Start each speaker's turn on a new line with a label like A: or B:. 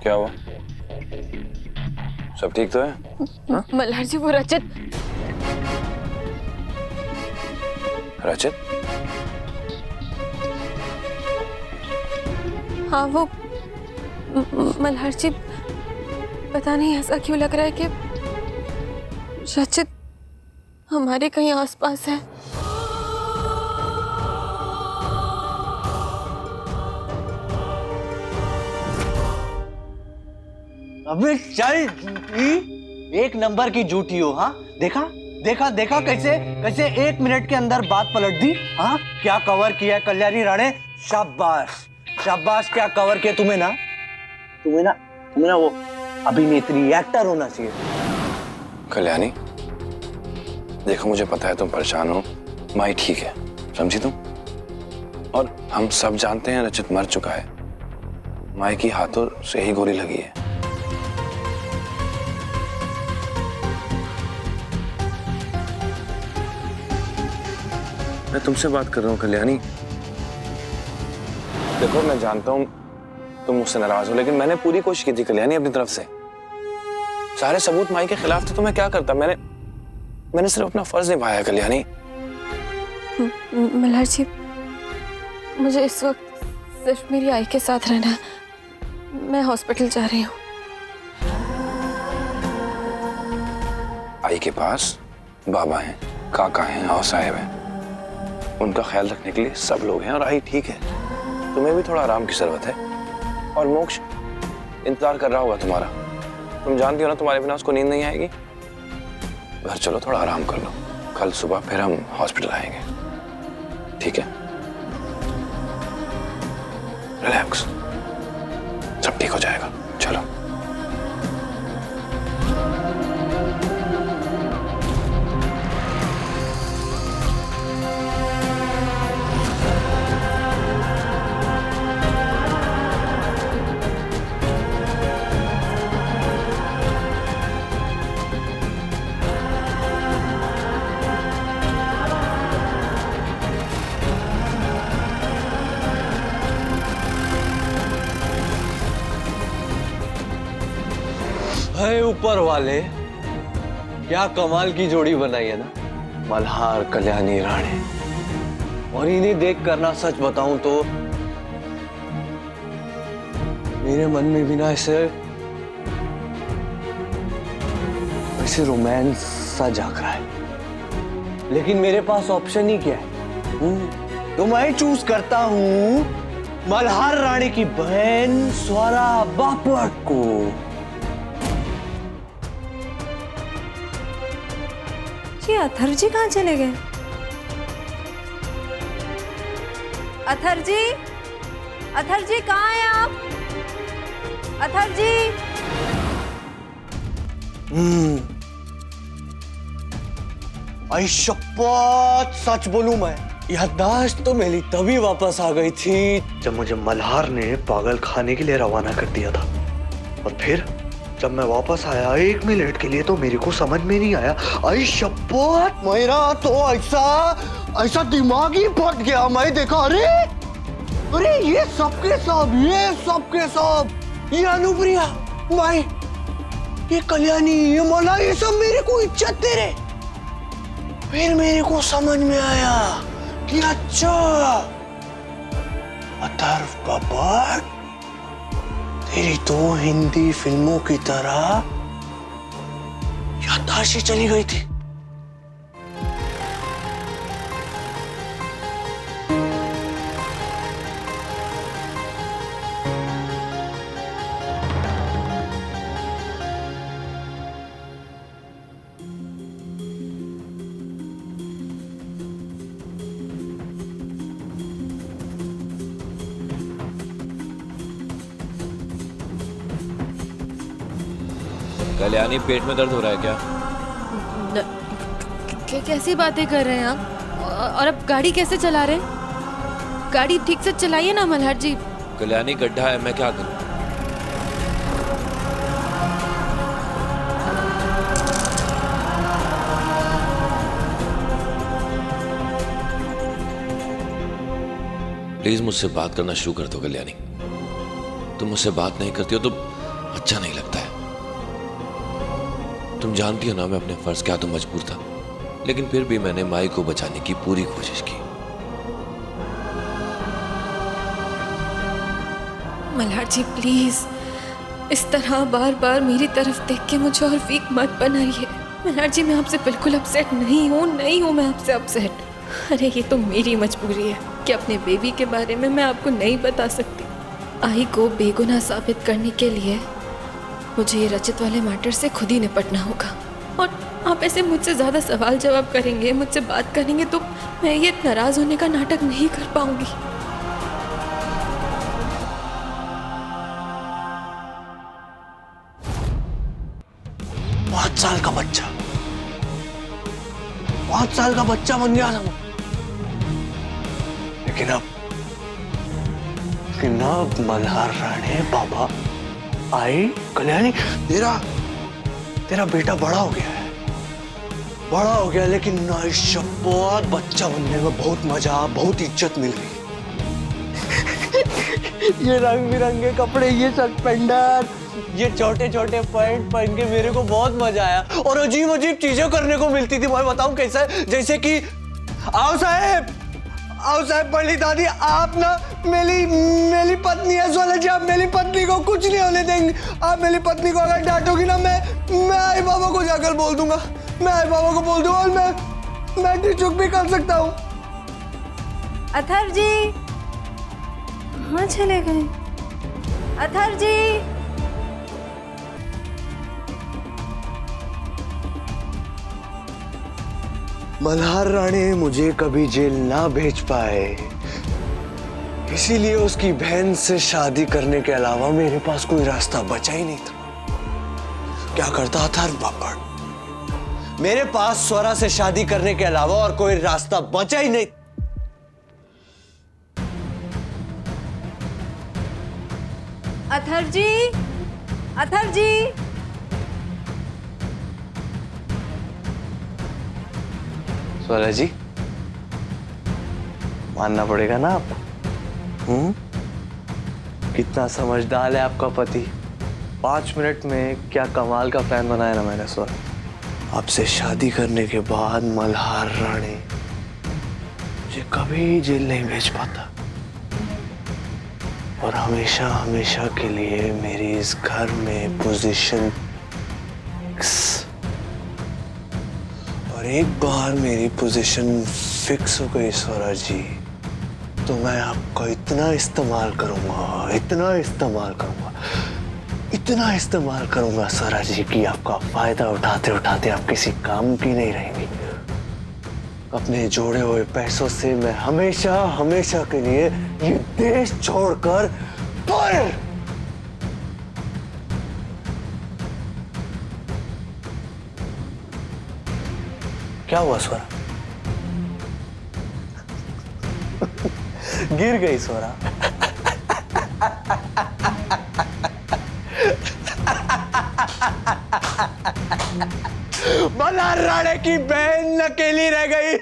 A: क्या हुआ? सब ठीक तो है?
B: मल्हार जी, वो रचित
A: रचित?
B: हाँ, वो मल्हार जी, पता नहीं ऐसा क्यों लग रहा है कि रचित हमारे कहीं आसपास है।
C: अबे चल झूठी, एक नंबर की झूठी हो। हाँ, देखा देखा देखा कैसे कैसे 1 मिनट के अंदर बात पलट दी। हाँ, क्या कवर किया कल्याणी राणे, शाबाश शाबाश, क्या कवर किया। तुम्हें ना वो अभिनेत्री, एक्टर होना चाहिए।
A: कल्याणी, देखो मुझे पता है तुम परेशान हो, माई ठीक है, समझी तुम? और हम सब जानते हैं रचित मर चुका है, माई की हाथों से ही गोली लगी है। मैं तुमसे बात कर रहा हूँ कल्याणी। देखो मैं जानता हूँ तुम मुझसे नाराज हो, लेकिन मैंने पूरी कोशिश की थी कल्याणी अपनी तरफ से। सारे सबूत माई के खिलाफ थे तो मैं क्या करता? मैंने सिर्फ अपना फर्ज निभाया कल्याणी।
B: मल्हार जी, मुझे इस वक्त सिर्फ मेरी आई के साथ रहना है। मैं हॉस्पिटल जा रही हूँ।
A: आई के पास बाबा हैं, काका हैं और साहेब हैं, उनका ख्याल रखने के लिए सब लोग हैं। और आई ठीक है, तुम्हें भी थोड़ा आराम की जरूरत है। और मोक्ष इंतजार कर रहा होगा तुम्हारा। तुम जानती हो ना तुम्हारे बिना उसको नींद नहीं आएगी। घर चलो, थोड़ा आराम कर लो, कल सुबह फिर हम हॉस्पिटल आएंगे, ठीक है? रिलैक्स, सब ठीक हो जाएगा, चलो।
C: है ऊपर वाले, क्या कमाल की जोड़ी बनाई है ना, मल्हार कल्याणी राणे। और इन्हें देख कर ना, सच बताऊं तो मेरे मन में भी ना ऐसे रोमांस सा जाग रहा है। लेकिन मेरे पास ऑप्शन ही क्या है? तो मैं चूज करता हूं मल्हार राणे की बहन स्वरा बापट को।
D: ये अथर जी कहाँ चले गए? अथर जी कहाँ हैं आप? अथर जी।
C: आई शपथ, सच बोलूं मैं, याददाश्त तो मेरी तभी वापस आ गई थी जब मुझे मल्हार ने पागल खाने के लिए रवाना कर दिया था। और फिर जब मैं वापस आया 1 मिनट के लिए तो मेरे को समझ में नहीं आया। आई शपथ, मेरा तो ऐसा दिमाग ही फट गया। मैं देखा, अरे ये सबके सब, ये अनुप्रिया, माई, ये कल्याणी, ये मल्हार, ये सब मेरे को इज्जत दे रहे। फिर मेरे को समझ में आया कि अच्छा, अथर्व बापट तेरी तो हिंदी फिल्मों की तरह याददाश्त चली गई थी।
E: कल्याणी, पेट में दर्द हो रहा है क्या?
B: कैसी बातें कर रहे हैं आप? और अब गाड़ी कैसे चला रहे हैं? गाड़ी ठीक से चलाइए ना मल्हार जी।
E: कल्याणी, गड्ढा है, मैं क्या करूं? प्लीज मुझसे बात करना शुरू कर दो कल्याणी। तुम मुझसे बात नहीं करती हो तो अच्छा नहीं लगता है। तुम जानती हो ना मैं अपने फर्ज क्या तो मजबूर था, लेकिन फिर भी मैंने माई को बचाने की पूरी कोशिश की।
B: मल्हार जी प्लीज इस तरह बार बार मेरी तरफ देख के मुझे और वीक मत बनाइए। मल्हार जी मैं आपसे बिल्कुल अपसेट नहीं हूँ मैं आपसे अपसेट। अरे ये तो मेरी मजबूरी है कि अपने बेबी के बारे में मैं आपको नहीं बता सकती। आई को बेगुनाह साबित करने के लिए मुझे ये रचित वाले मैटर से खुद ही निपटना होगा। और आप ऐसे मुझसे ज़्यादा सवाल जवाब करेंगे, मुझसे बात करेंगे तो मैं ये नाराज़ होने का नाटक नहीं कर पाऊंगी।
C: 5 साल का बच्चा, 5 साल का बच्चा बन गया था मैं। लेकिन अब मल्हार राणे बाबा आई कल्याणी, तेरा बेटा बड़ा हो गया है, बड़ा हो गया, लेकिन शपथ बच्चा बनने में बहुत मजा, बहुत इज्जत मिल रही। ये रंग बिरंगे कपड़े, ये सस्पेंडर, ये छोटे छोटे पॉइंट पहन के मेरे को बहुत मजा आया। और अजीब अजीब चीजें करने को मिलती थी। मैं बताऊं कैसा है, जैसे कि आओ साहब बड़ी दादी, आप ना मेरी पत्नी है सोलह जी, आप मेरी पत्नी को कुछ नहीं होने देंगे। आप मेरी पत्नी को अगर डांटोगी ना, मैं आई बाबा को जाकर बोल दूंगा, मैं आई बाबा को बोल दूंगा, और मैं चुप भी कर सकता हूँ।
D: अथर जी कहाँ चले गए? अथर जी,
C: मल्हार राणे मुझे कभी जेल ना भेज पाए, इसीलिए उसकी बहन से शादी करने के अलावा मेरे पास कोई रास्ता बचा ही नहीं था। क्या करता था बापड़, मेरे पास स्वरा से शादी करने के अलावा और कोई रास्ता बचा ही नहीं।
D: अथर जी, अथर जी,
C: स्वरा जी, मानना पड़ेगा ना आप। कितना समझदार है आपका पति। 5 मिनट में क्या कमाल का प्लान बनाया ना मैंने स्वरा। आपसे शादी करने के बाद मल्हार राणे मुझे कभी जेल नहीं भेज पाता, और हमेशा हमेशा के लिए मेरी इस घर में पोजीशन, और एक बार मेरी पोजीशन फिक्स हो गई स्वरा जी, तो मैं आपका इतना इस्तेमाल करूंगा, इतना इस्तेमाल करूंगा स्वरा जी, कि आपका फायदा उठाते उठाते आप किसी काम की नहीं रहेंगी। अपने जोड़े हुए पैसों से मैं हमेशा हमेशा के लिए ये देश छोड़कर पर क्या हुआ स्वरा? गिर गई स्वरा। मल्हार राणे की बहन अकेली रह गई।